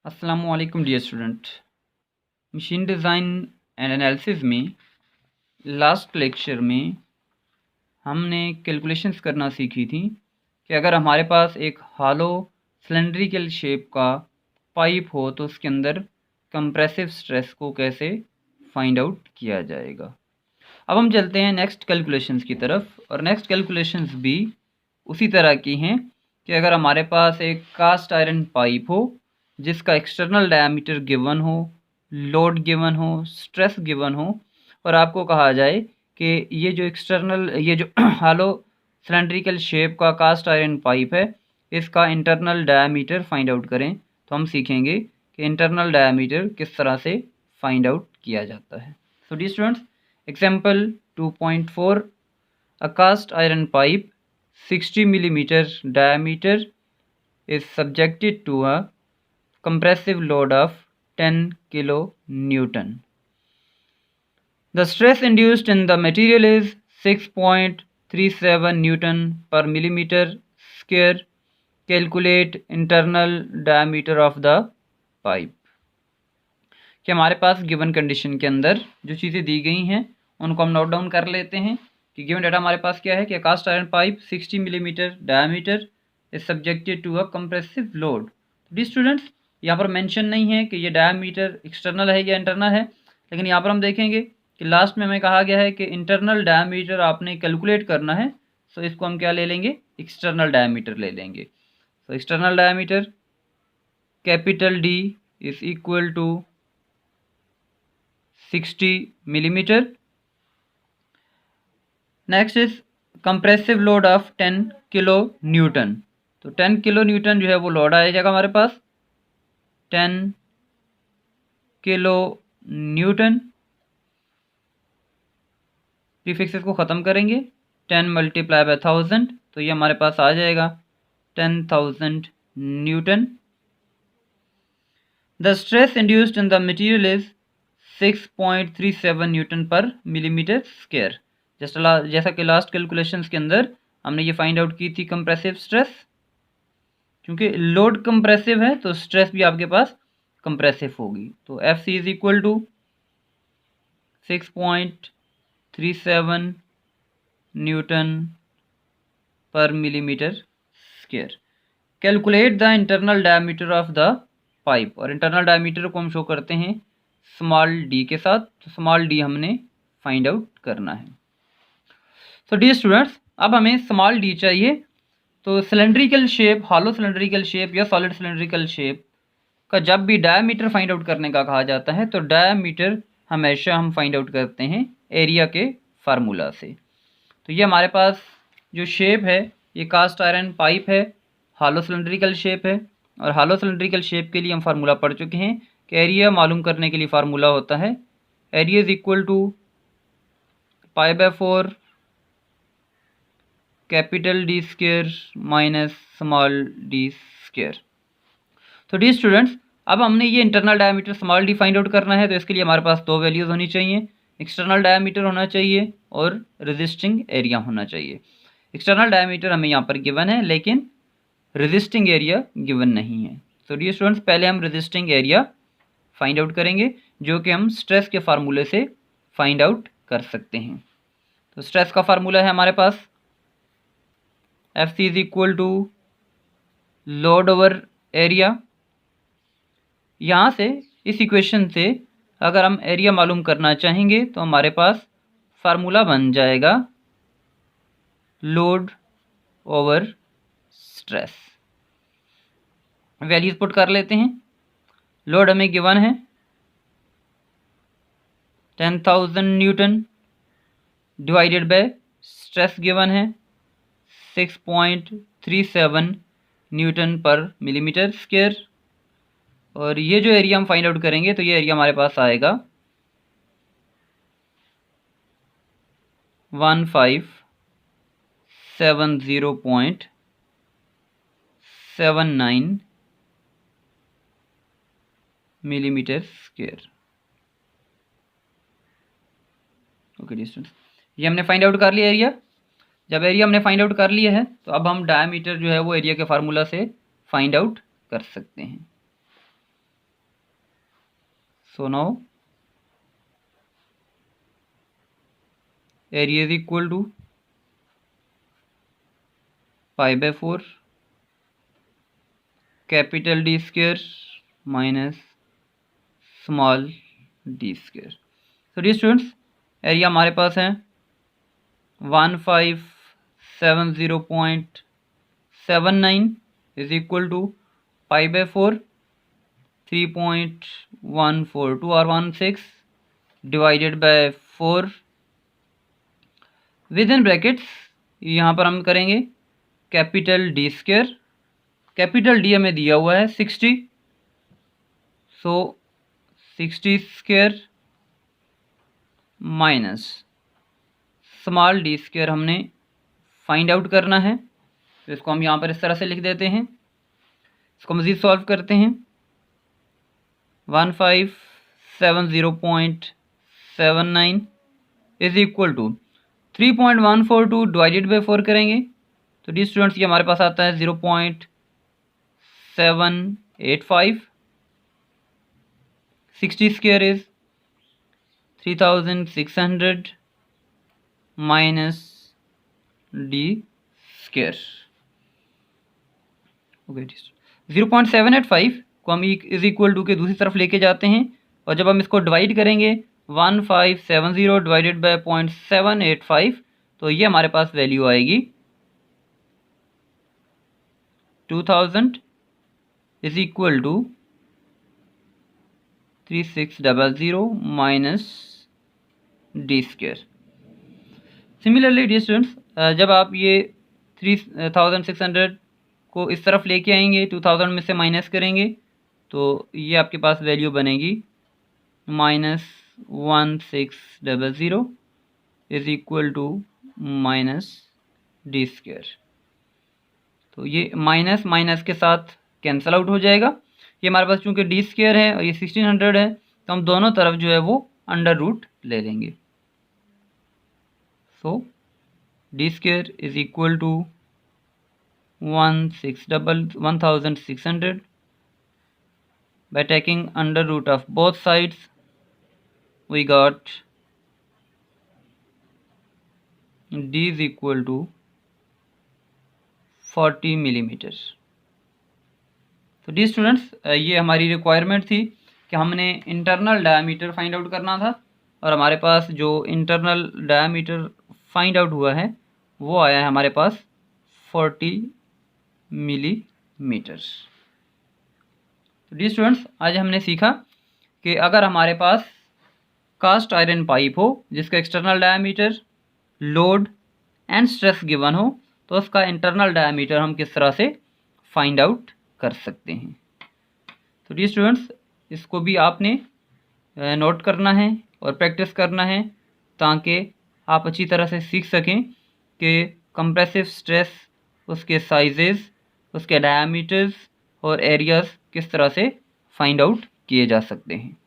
अस्सलामुअलैकुम dear student. Machine design and analysis में last lecture में हमने कैलकुलेशंस करना सीखी थी कि अगर हमारे पास एक हॉलो सिलेंड्रिकल शेप का पाइप हो तो उसके अंदर कंप्रेसिव स्ट्रेस को कैसे फाइंड आउट किया जाएगा। अब हम चलते हैं नेक्स्ट कैलकुलेशंस की तरफ, और नेक्स्ट कैलकुलेशंस भी उसी तरह की हैं कि अगर हमारे पास एक कास्ट आयरन पाइप हो जिसका एक्सटर्नल डायमीटर गिवन हो, लोड गिवन हो, स्ट्रेस गिवन हो, और आपको कहा जाए कि ये जो हॉलो सिलेंड्रिकल शेप का कास्ट आयरन पाइप है इसका इंटरनल डायमीटर फाइंड आउट करें, तो हम सीखेंगे कि इंटरनल डायमीटर किस तरह से फाइंड आउट किया जाता है। So dear students, example 2.4, a cast iron pipe 60 millimeter diameter is subjected to a compressive load of 10 kilonewton. The stress induced in the material is 6.37 newton per millimeter square. Calculate internal diameter of the pipe. कि हमारे पास given condition के अंदर जो चीज़ें दी गई हैं उनको हम नोट डाउन कर लेते हैं कि गिवन डाटा हमारे पास क्या है कि cast iron pipe 60 millimetre diameter is subjected to a compressive load. Dear students, यहाँ पर मेंशन नहीं है कि ये डायमीटर एक्सटर्नल है या इंटरनल है, लेकिन यहाँ पर हम देखेंगे कि लास्ट में हमें कहा गया है कि इंटरनल डायमीटर आपने कैलकुलेट करना है, सो इसको हम क्या ले लेंगे, एक्सटर्नल डायमीटर ले लेंगे। So external diameter capital D is equal to 60 millimetre. Next is compressive load of 10 kilo newton. तो 10 किलो न्यूटन जो है वो लोड आ जाएगा हमारे पास 10 किलो न्यूटन। प्रीफिक्सेस को ख़त्म करेंगे, 10 मल्टीप्लाई बाय 1000, तो ये हमारे पास आ जाएगा 10,000 Newton. The stress induced in the material is 6.37 newton पर मिलीमीटर स्क्वायर। जैसा कि लास्ट कैलकुलेशंस के अंदर हमने ये फाइंड आउट की थी कंप्रेसिव स्ट्रेस, क्योंकि लोड कंप्रेसिव है तो स्ट्रेस भी आपके पास कंप्रेसिव होगी। तो F C is equal to 6.37 newton पर millimetre square. Calculate the internal diameter of the pipe, और इंटरनल डायमीटर को हम शो करते हैं स्मॉल डी के साथ, तो स्मॉल डी हमने फाइंड आउट करना है। सो डियर स्टूडेंट्स, अब हमें स्मॉल डी चाहिए, तो cylindrical shape, hollow cylindrical shape या सॉलिड सिलेंड्रिकल शेप का जब भी डायमीटर फाइंड आउट करने का कहा जाता है तो डायमीटर हमेशा हम फाइंड आउट करते हैं एरिया के फार्मूला से। तो ये हमारे पास जो शेप है ये कास्ट आयरन पाइप है, हॉलो सिलेंड्रिकल शेप है, और हॉलो सिलेंड्रिकल शेप के लिए हम फार्मूला पढ़ चुके हैं कि एरिया मालूम करने के लिए फार्मूला होता है area is equal to π/4 capital D square minus small D square. तो डी स्टूडेंट्स, अब हमने ये internal diameter small D find out करना है, तो इसके लिए हमारे पास दो वैल्यूज़ होनी चाहिए, एक्सटर्नल डायमीटर होना चाहिए और रेजिस्टिंग एरिया होना चाहिए। एक्सटर्नल डायमीटर हमें यहाँ पर गिवन है लेकिन रेजिस्टिंग एरिया गिवन नहीं है। तो डी स्टूडेंट्स, पहले हम रेजिस्टिंग एरिया फाइंड आउट करेंगे जो कि हम स्ट्रेस के फार्मूले से फाइंड आउट कर सकते हैं। तो स्ट्रेस का फार्मूला है हमारे पास F C is equal to load over area. यहाँ से इस इक्वेशन से अगर हम एरिया मालूम करना चाहेंगे तो हमारे पास फार्मूला बन जाएगा load over stress. Values put कर लेते हैं। लोड हमें गिवन है 10,000 Newton divided by stress given है 6.37 न्यूटन पर मिलीमीटर स्क्वायर, और ये जो एरिया हम फाइंड आउट करेंगे तो ये एरिया हमारे पास आएगा 1570.79 मिलीमीटर स्क्वायर। ओके डिस्टेंस, ये हमने फाइंड आउट कर लिया एरिया। जब एरिया हमने फाइंड आउट कर लिया है तो अब हम डायमीटर जो है वो एरिया के फार्मूला से फाइंड आउट कर सकते हैं। So now area is equal to pi by 4 capital D square minus small d square. So dear students, area हमारे पास है 1570.79 is equal to pi by 4 3.142 or 16 divided by 4 with in brackets यहाँ पर हम करेंगे capital D square, capital D हमें दिया हुआ है 60, सो 60 square minus small D square हमने फाइंड आउट करना है। तो इसको हम यहाँ पर इस तरह से लिख देते हैं, इसको मज़ीद सॉल्व करते हैं। 1570.79 is equal to 3.142 divided by 4 करेंगे तो डी स्टूडेंट्स ये हमारे पास आता है 0.785। 60 square is 3600 minus D square. Okay, 0.785 को हम इज इक्वल टू के दूसरी तरफ लेके जाते हैं और जब हम इसको डिवाइड करेंगे 1570 डिवाइडेड बाय 0.785 तो ये हमारे पास वैल्यू आएगी 2000 is equal to 3600 minus D square. Similarly dear students, जब आप ये 3600 को इस तरफ लेके आएंगे 2000 में से माइनस करेंगे तो ये आपके पास वैल्यू बनेगी -1600 is equal to minus D square. तो ये माइनस माइनस के साथ कैंसिल आउट हो जाएगा। ये हमारे पास चूँकि डी स्क्वायर है और ये 1600 है तो हम दोनों तरफ जो है वो अंडर रूट ले लेंगे। So D square is equal to 1600 by taking under root of both sides we got d is equal to 40 millimetre. तो डी स्टूडेंट्स, ये हमारी रिक्वायरमेंट थी कि हमने इंटरनल डायमीटर फाइंड आउट करना था और हमारे पास जो इंटरनल डायमीटर फाइंड आउट हुआ है वो आया है हमारे पास 40 मिलीमीटर। तो डी स्टूडेंट्स, आज हमने सीखा कि अगर हमारे पास कास्ट आयरन पाइप हो जिसका external diameter, load and stress given हो तो उसका इंटरनल डायमीटर हम किस तरह से फाइंड आउट कर सकते हैं। तो डी स्टूडेंट्स, इसको भी आपने नोट करना है और प्रैक्टिस करना है ताकि आप अच्छी तरह से सीख सकें कि कंप्रेसिव स्ट्रेस, उसके साइजेस, उसके डायमीटर्स और एरियाज़ किस तरह से फाइंड आउट किए जा सकते हैं।